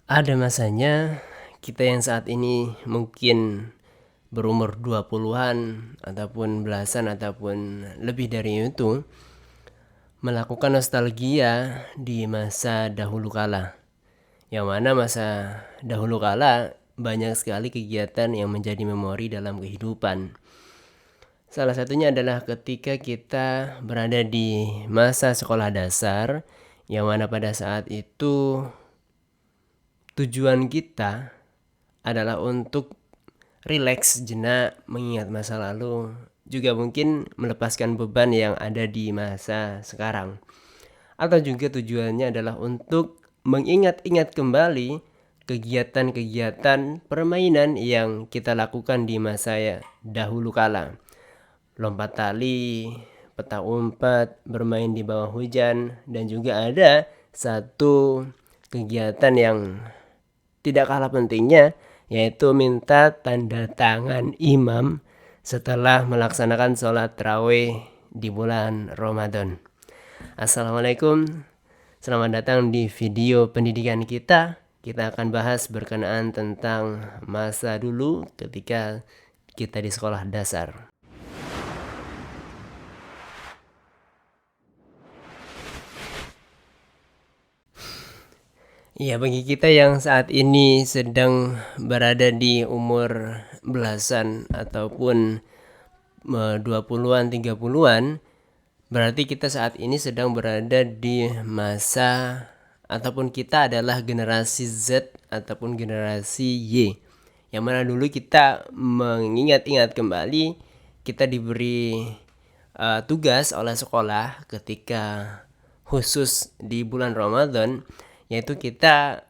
Ada masanya kita yang saat ini mungkin berumur 20-an ataupun belasan ataupun lebih dari itu melakukan nostalgia di masa dahulu kala. Yang mana masa dahulu kala banyak sekali kegiatan yang menjadi memori dalam kehidupan. Salah satunya adalah ketika kita berada di masa sekolah dasar, yang mana pada saat itu tujuan kita adalah untuk rileks jenak, mengingat masa lalu, juga mungkin melepaskan beban yang ada di masa sekarang. Atau juga tujuannya adalah untuk mengingat-ingat kembali kegiatan-kegiatan permainan yang kita lakukan di masa dahulu kala. Lompat tali, petak umpet, bermain di bawah hujan, dan juga ada satu kegiatan yang tidak kalah pentingnya, yaitu minta tanda tangan imam setelah melaksanakan sholat tarawih di bulan Ramadan. Assalamualaikum, selamat datang di video pendidikan kita. Kita akan bahas berkenaan tentang masa dulu ketika kita di sekolah dasar. Ya, bagi kita yang saat ini sedang berada di umur belasan ataupun 20-an, 30-an, berarti kita saat ini sedang berada di masa ataupun kita adalah generasi Z ataupun generasi Y. Yang mana dulu kita mengingat-ingat kembali, kita diberi tugas oleh sekolah ketika khusus di bulan Ramadan, yaitu kita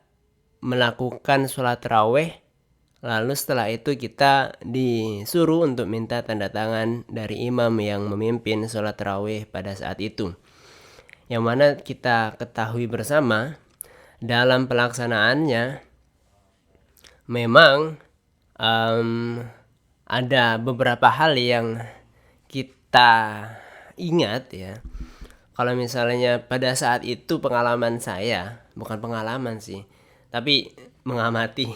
melakukan sholat tarawih. Lalu setelah itu kita disuruh untuk minta tanda tangan dari imam yang memimpin sholat tarawih pada saat itu. Yang mana kita ketahui bersama dalam pelaksanaannya memang ada beberapa hal yang kita ingat ya. Kalau misalnya pada saat itu pengalaman saya, bukan pengalaman sih, tapi mengamati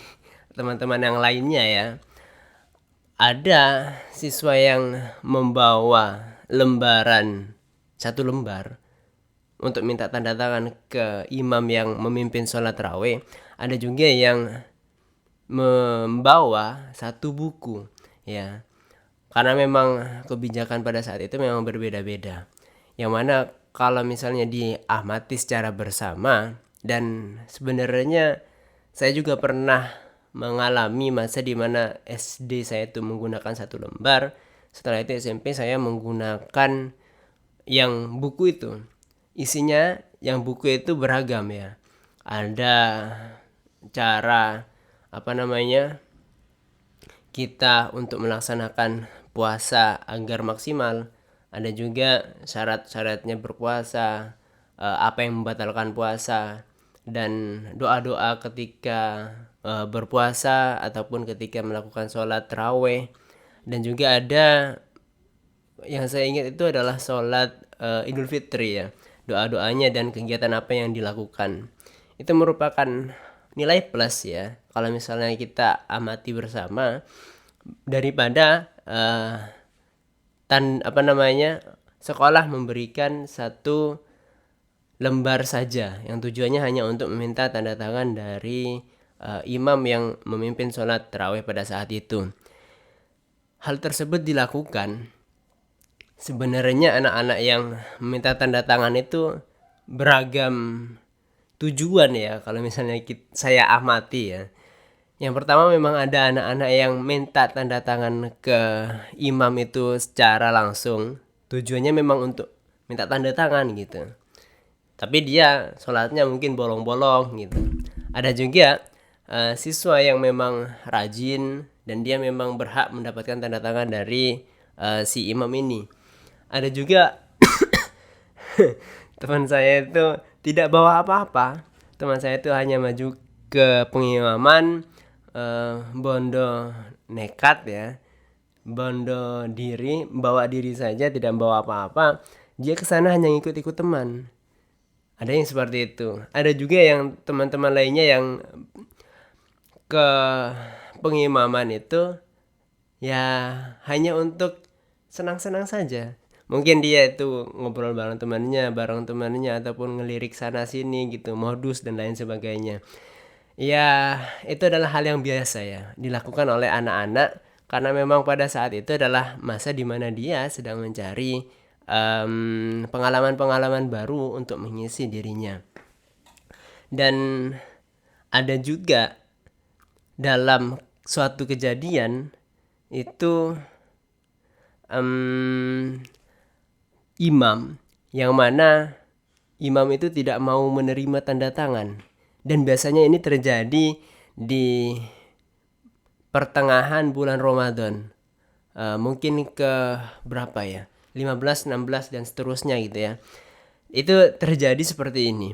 teman-teman yang lainnya ya. Ada siswa yang membawa lembaran, satu lembar, untuk minta tanda tangan ke imam yang memimpin sholat tarawih. Ada juga yang membawa satu buku ya. Karena memang kebijakan pada saat itu memang berbeda-beda. Yang mana kalau misalnya diamati secara bersama, dan sebenarnya saya juga pernah mengalami masa di mana SD saya itu menggunakan satu lembar. Setelah itu SMP saya menggunakan yang buku itu. Isinya yang buku itu beragam ya. Ada cara kita untuk melaksanakan puasa agar maksimal. Ada juga syarat-syaratnya berpuasa, apa yang membatalkan puasa, dan doa-doa ketika berpuasa ataupun ketika melakukan sholat tarawih. Dan juga ada yang saya ingat itu adalah sholat Idul Fitri ya, doa-doanya dan kegiatan apa yang dilakukan. Itu merupakan nilai plus ya kalau misalnya kita amati bersama, daripada sekolah memberikan satu lembar saja yang tujuannya hanya untuk meminta tanda tangan dari imam yang memimpin sholat tarawih pada saat itu. Hal tersebut dilakukan, sebenarnya anak-anak yang meminta tanda tangan itu beragam tujuan ya kalau misalnya saya amati ya. Yang pertama, memang ada anak-anak yang minta tanda tangan ke imam itu secara langsung. Tujuannya memang untuk minta tanda tangan gitu. Tapi dia sholatnya mungkin bolong-bolong gitu. Ada juga siswa yang memang rajin dan dia memang berhak mendapatkan tanda tangan dari si imam ini. Ada juga teman saya itu tidak bawa apa-apa. Teman saya itu hanya maju ke pengimaman, bondo nekat ya, bondo diri, bawa diri saja, tidak bawa apa-apa. Dia kesana hanya ikut-ikut teman. Ada yang seperti itu. Ada juga yang teman-teman lainnya yang ke pengimaman itu ya hanya untuk senang-senang saja. Mungkin dia itu ngobrol bareng temannya ataupun ngelirik sana sini gitu, modus dan lain sebagainya. Ya, itu adalah hal yang biasa ya dilakukan oleh anak-anak karena memang pada saat itu adalah masa di mana dia sedang mencari pengalaman-pengalaman baru untuk mengisi dirinya. Dan ada juga dalam suatu kejadian itu imam yang mana imam itu tidak mau menerima tanda tangan, dan biasanya ini terjadi di pertengahan bulan Ramadan, mungkin ke berapa ya, 15, 16 dan seterusnya gitu ya. Itu terjadi seperti ini.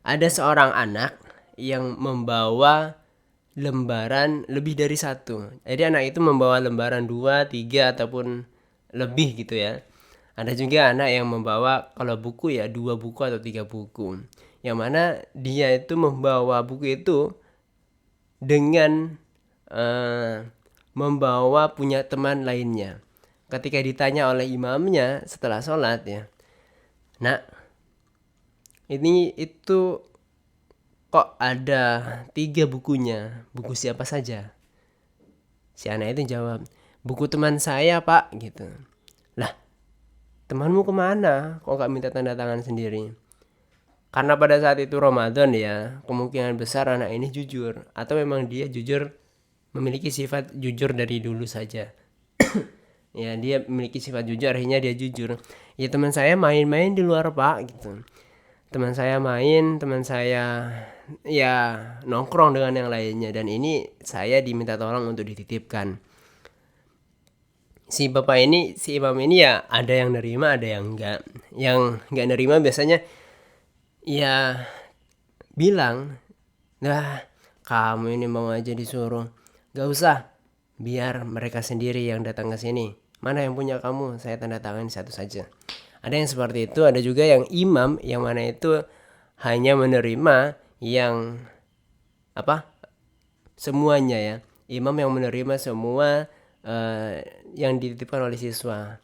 Ada seorang anak yang membawa lembaran lebih dari satu. Jadi anak itu membawa lembaran 2, 3 ataupun lebih gitu ya. Ada juga anak yang membawa kalau buku ya 2 buku atau 3 buku. Yang mana dia itu membawa buku itu dengan membawa punya teman lainnya. Ketika ditanya oleh imamnya setelah sholat ya, "Nak, ini itu kok ada 3 bukunya, buku siapa saja?" Si anak itu jawab, "Buku teman saya pak," gitu. Lah, temanmu kemana? Kok gak minta tanda tangan sendiri? Karena pada saat itu Ramadan ya, kemungkinan besar anak ini jujur. Atau memang dia jujur, memiliki sifat jujur dari dulu saja. Ya, dia memiliki sifat jujur, akhirnya dia jujur. "Ya teman saya main-main di luar pak," gitu. Teman saya ya nongkrong dengan yang lainnya, dan ini saya diminta tolong untuk dititipkan. Si imam ini ya ada yang nerima, ada yang enggak. Yang enggak nerima biasanya ya bilang, "Nah, kamu ini mau aja disuruh. Gak usah, biar mereka sendiri yang datang ke sini. Mana yang punya kamu, saya tanda tangan satu saja." Ada yang seperti itu. Ada juga yang imam yang mana itu hanya menerima yang semuanya ya. Imam yang menerima semua yang dititipkan oleh siswa.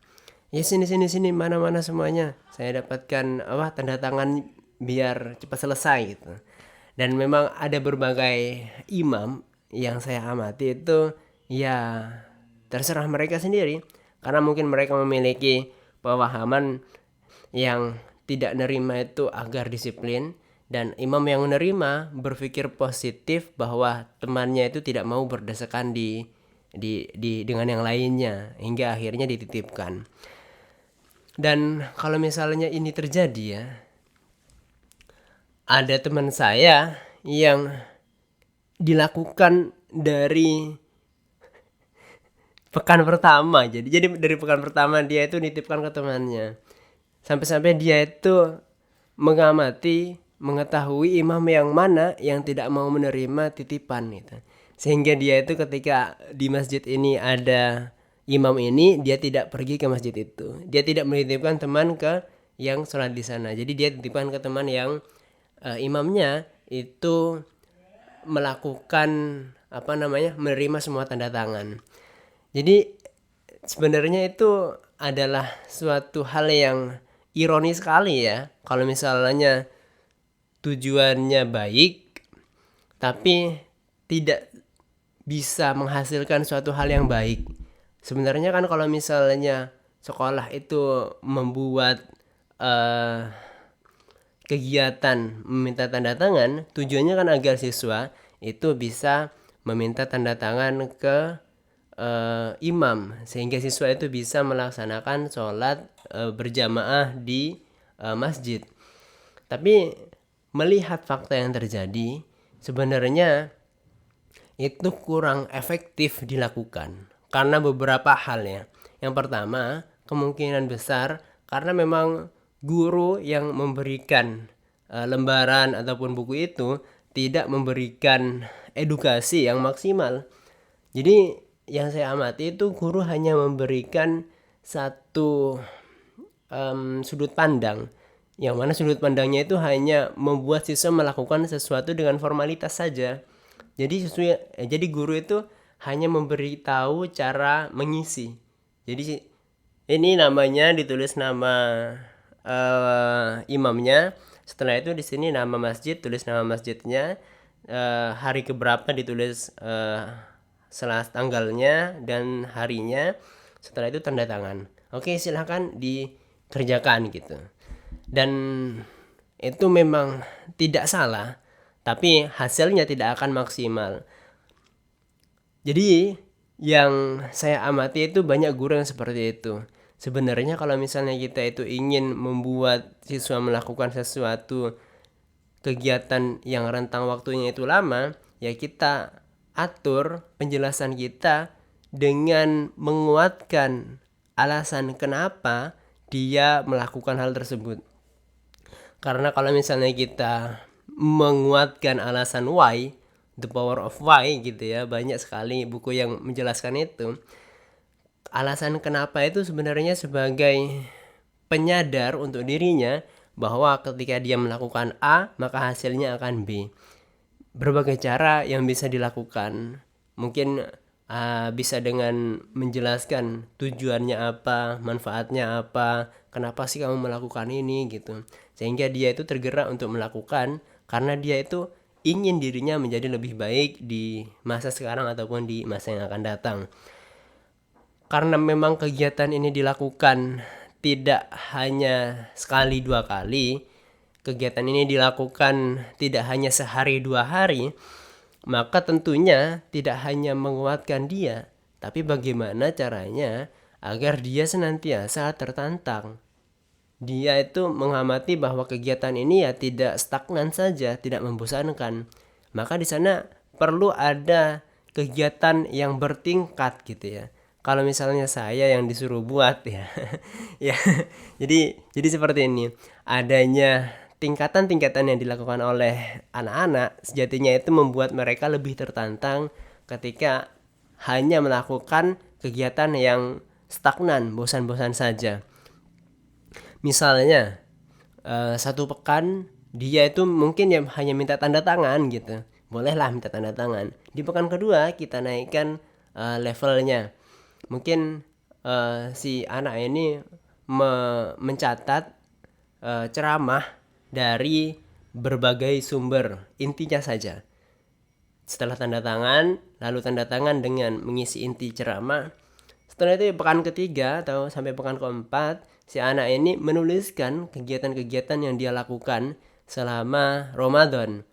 "Ya sini mana semuanya. Saya dapatkan tanda tangan biar cepat selesai," gitu. Dan memang ada berbagai imam yang saya amati itu ya terserah mereka sendiri, karena mungkin mereka memiliki pemahaman yang tidak nerima itu agar disiplin, dan imam yang menerima berpikir positif bahwa temannya itu tidak mau berdesakan dengan yang lainnya hingga akhirnya dititipkan. Dan kalau misalnya ini terjadi ya, ada teman saya yang dilakukan dari pekan pertama. Jadi dari pekan pertama dia itu nitipkan ke temannya. Sampai-sampai dia itu mengamati, mengetahui imam yang mana yang tidak mau menerima titipan gitu. Sehingga dia itu ketika di masjid ini ada imam ini, dia tidak pergi ke masjid itu. Dia tidak menitipkan teman ke yang sholat di sana. Jadi dia titipkan ke teman yang imamnya itu melakukan menerima semua tanda tangan. Jadi sebenarnya itu adalah suatu hal yang ironis sekali ya, kalau misalnya tujuannya baik tapi tidak bisa menghasilkan suatu hal yang baik. Sebenarnya kan kalau misalnya sekolah itu membuat kegiatan meminta tanda tangan, tujuannya kan agar siswa itu bisa meminta tanda tangan ke imam, sehingga siswa itu bisa melaksanakan sholat berjamaah di masjid. Tapi melihat fakta yang terjadi, sebenarnya itu kurang efektif dilakukan karena beberapa hal ya. Yang pertama, kemungkinan besar karena memang guru yang memberikan lembaran ataupun buku itu tidak memberikan edukasi yang maksimal. Jadi yang saya amati itu guru hanya memberikan satu sudut pandang, yang mana sudut pandangnya itu hanya membuat siswa melakukan sesuatu dengan formalitas saja, Jadi guru itu hanya memberitahu cara mengisi. Jadi ini namanya ditulis nama imamnya. Setelah itu di sini nama masjid, tulis nama masjidnya, hari keberapa ditulis tanggalnya dan harinya. Setelah itu tanda tangan. Oke, silahkan dikerjakan gitu. Dan itu memang tidak salah, tapi hasilnya tidak akan maksimal. Jadi yang saya amati itu banyak guru yang seperti itu. Sebenarnya kalau misalnya kita itu ingin membuat siswa melakukan sesuatu kegiatan yang rentang waktunya itu lama, ya kita atur penjelasan kita dengan menguatkan alasan kenapa dia melakukan hal tersebut. Karena kalau misalnya kita menguatkan alasan why, the power of why gitu ya, banyak sekali buku yang menjelaskan itu. Alasan kenapa itu sebenarnya sebagai penyadar untuk dirinya bahwa ketika dia melakukan A, maka hasilnya akan B. Berbagai cara yang bisa dilakukan. Mungkin bisa dengan menjelaskan tujuannya apa, manfaatnya apa, kenapa sih kamu melakukan ini gitu. Sehingga dia itu tergerak untuk melakukan karena dia itu ingin dirinya menjadi lebih baik di masa sekarang ataupun di masa yang akan datang. Karena memang kegiatan ini dilakukan tidak hanya sekali dua kali, kegiatan ini dilakukan tidak hanya sehari dua hari, maka tentunya tidak hanya menguatkan dia, tapi bagaimana caranya agar dia senantiasa tertantang. Dia itu mengamati bahwa kegiatan ini ya tidak stagnan saja, tidak membosankan. Maka di sana perlu ada kegiatan yang bertingkat gitu ya. Kalau misalnya saya yang disuruh buat ya, ya, jadi seperti ini. Adanya tingkatan-tingkatan yang dilakukan oleh anak-anak sejatinya itu membuat mereka lebih tertantang ketika hanya melakukan kegiatan yang stagnan, bosan-bosan saja. Misalnya satu pekan dia itu mungkin ya hanya minta tanda tangan gitu, bolehlah minta tanda tangan. Di pekan kedua kita naikkan levelnya. Mungkin si anak ini mencatat ceramah dari berbagai sumber, intinya saja. Setelah tanda tangan, lalu tanda tangan dengan mengisi inti ceramah. Setelah itu pekan ketiga atau sampai pekan keempat, si anak ini menuliskan kegiatan-kegiatan yang dia lakukan selama Ramadan.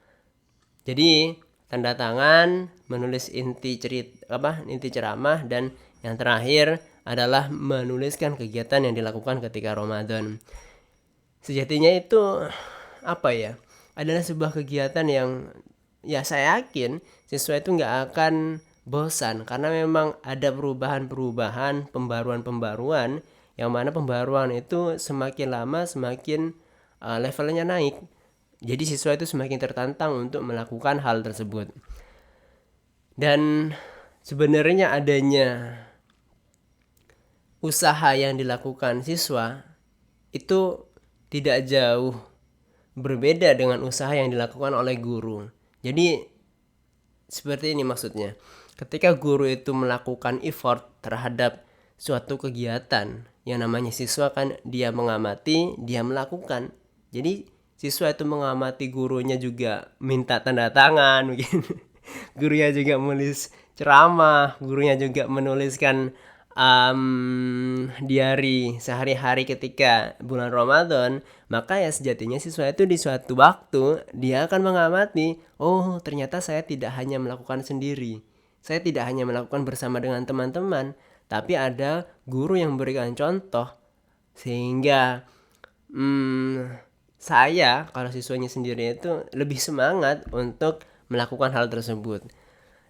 Jadi tanda tangan, menulis inti ceramah, dan yang terakhir adalah menuliskan kegiatan yang dilakukan ketika Ramadan. Sejatinya itu adalah sebuah kegiatan yang ya saya yakin siswa itu nggak akan bosan karena memang ada perubahan-perubahan, pembaruan-pembaruan yang mana pembaruan itu semakin lama semakin levelnya naik. Jadi siswa itu semakin tertantang untuk melakukan hal tersebut. Dan sebenarnya adanya usaha yang dilakukan siswa itu tidak jauh berbeda dengan usaha yang dilakukan oleh guru. Jadi seperti ini maksudnya. Ketika guru itu melakukan effort terhadap suatu kegiatan, yang namanya siswa kan dia mengamati, dia melakukan. Jadi siswa itu mengamati, gurunya juga minta tanda tangan mungkin. Gurunya juga menulis ceramah, gurunya juga menuliskan diary sehari-hari ketika bulan Ramadan. Maka ya sejatinya siswa itu di suatu waktu dia akan mengamati, oh ternyata saya tidak hanya melakukan sendiri, saya tidak hanya melakukan bersama dengan teman-teman, tapi ada guru yang memberikan contoh. Sehingga saya kalau siswanya sendiri itu lebih semangat untuk melakukan hal tersebut.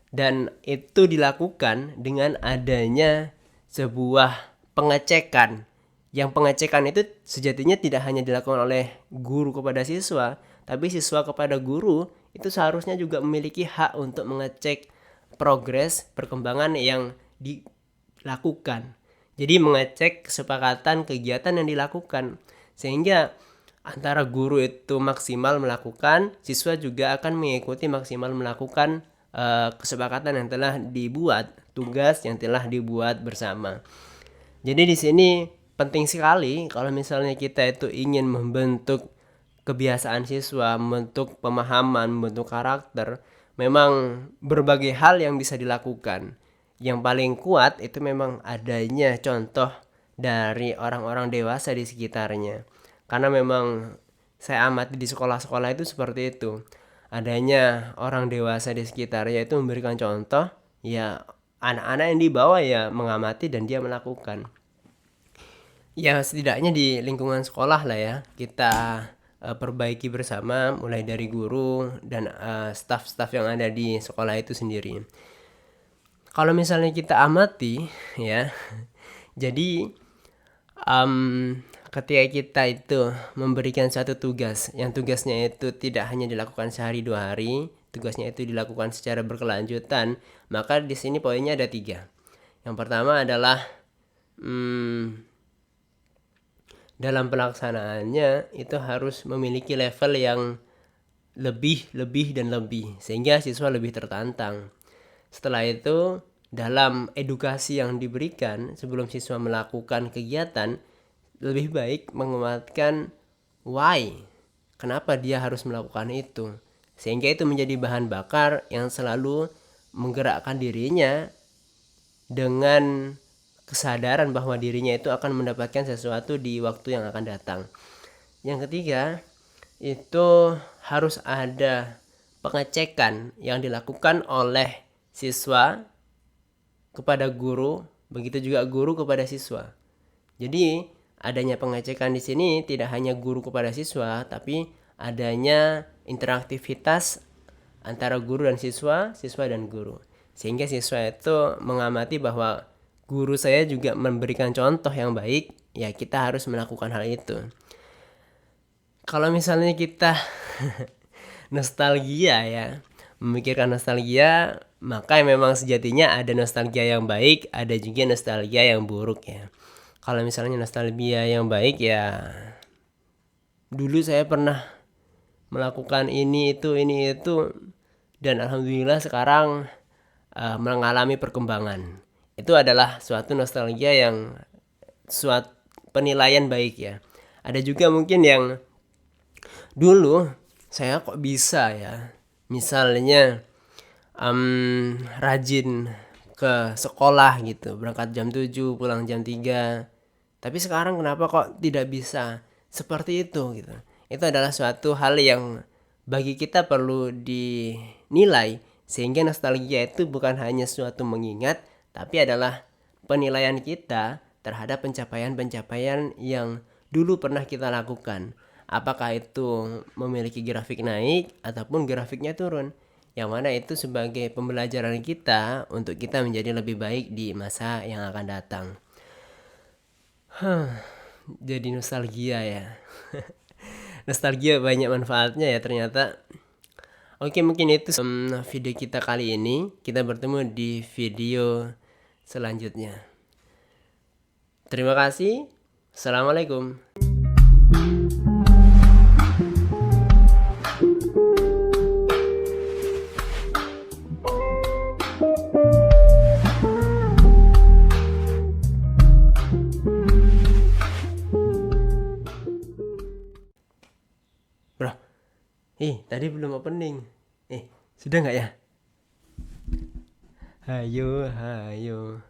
Dan itu dilakukan dengan adanya sebuah pengecekan. Yang pengecekan itu sejatinya tidak hanya dilakukan oleh guru kepada siswa, tapi siswa kepada guru itu seharusnya juga memiliki hak untuk mengecek progres perkembangan yang dilakukan. Jadi mengecek kesepakatan kegiatan yang dilakukan. Sehingga antara guru itu maksimal melakukan, siswa juga akan mengikuti maksimal melakukan kesepakatan yang telah dibuat, tugas yang telah dibuat bersama. Jadi di sini penting sekali kalau misalnya kita itu ingin membentuk kebiasaan siswa, membentuk pemahaman, membentuk karakter, memang berbagai hal yang bisa dilakukan. Yang paling kuat itu memang adanya contoh dari orang-orang dewasa di sekitarnya. Karena memang saya amati di sekolah-sekolah itu seperti itu. Adanya orang dewasa di sekitarnya itu memberikan contoh, ya anak-anak yang dibawa ya mengamati dan dia melakukan. Ya setidaknya di lingkungan sekolah lah ya kita perbaiki bersama mulai dari guru dan staf-staf yang ada di sekolah itu sendiri. Kalau misalnya kita amati ya, jadi ketika kita itu memberikan suatu tugas, yang tugasnya itu tidak hanya dilakukan sehari 2 hari, tugasnya itu dilakukan secara berkelanjutan, maka di sini poinnya ada 3. Yang pertama adalah dalam pelaksanaannya itu harus memiliki level yang lebih dan lebih, sehingga siswa lebih tertantang. Setelah itu, dalam edukasi yang diberikan sebelum siswa melakukan kegiatan, lebih baik menguatkan why, kenapa dia harus melakukan itu, sehingga itu menjadi bahan bakar yang selalu menggerakkan dirinya dengan kesadaran bahwa dirinya itu akan mendapatkan sesuatu di waktu yang akan datang. Yang ketiga, itu harus ada pengecekan yang dilakukan oleh siswa kepada guru, begitu juga guru kepada siswa. Jadi adanya pengecekan di sini tidak hanya guru kepada siswa, tapi adanya interaktivitas antara guru dan siswa, siswa dan guru. Sehingga siswa itu mengamati bahwa guru saya juga memberikan contoh yang baik, ya kita harus melakukan hal itu. Kalau misalnya kita nostalgia ya, memikirkan nostalgia, maka memang sejatinya ada nostalgia yang baik, ada juga nostalgia yang buruk ya. Kalau misalnya nostalgia yang baik ya, dulu saya pernah melakukan ini itu, dan alhamdulillah sekarang mengalami perkembangan. Itu adalah suatu nostalgia yang suatu penilaian baik ya. Ada juga mungkin yang dulu saya kok bisa ya, misalnya rajin ke sekolah gitu, berangkat jam 7 pulang jam 3, tapi sekarang kenapa kok tidak bisa seperti itu gitu. Itu adalah suatu hal yang bagi kita perlu dinilai, sehingga nostalgia itu bukan hanya suatu mengingat, tapi adalah penilaian kita terhadap pencapaian-pencapaian yang dulu pernah kita lakukan. Apakah itu memiliki grafik naik ataupun grafiknya turun, yang mana itu sebagai pembelajaran kita untuk kita menjadi lebih baik di masa yang akan datang. Jadi nostalgia ya. Nostalgia banyak manfaatnya ya ternyata. Oke, mungkin itu video kita kali ini. Kita bertemu di video selanjutnya. Terima kasih. Assalamualaikum. Bro, tadi belum opening. Sudah nggak ya? Hayo.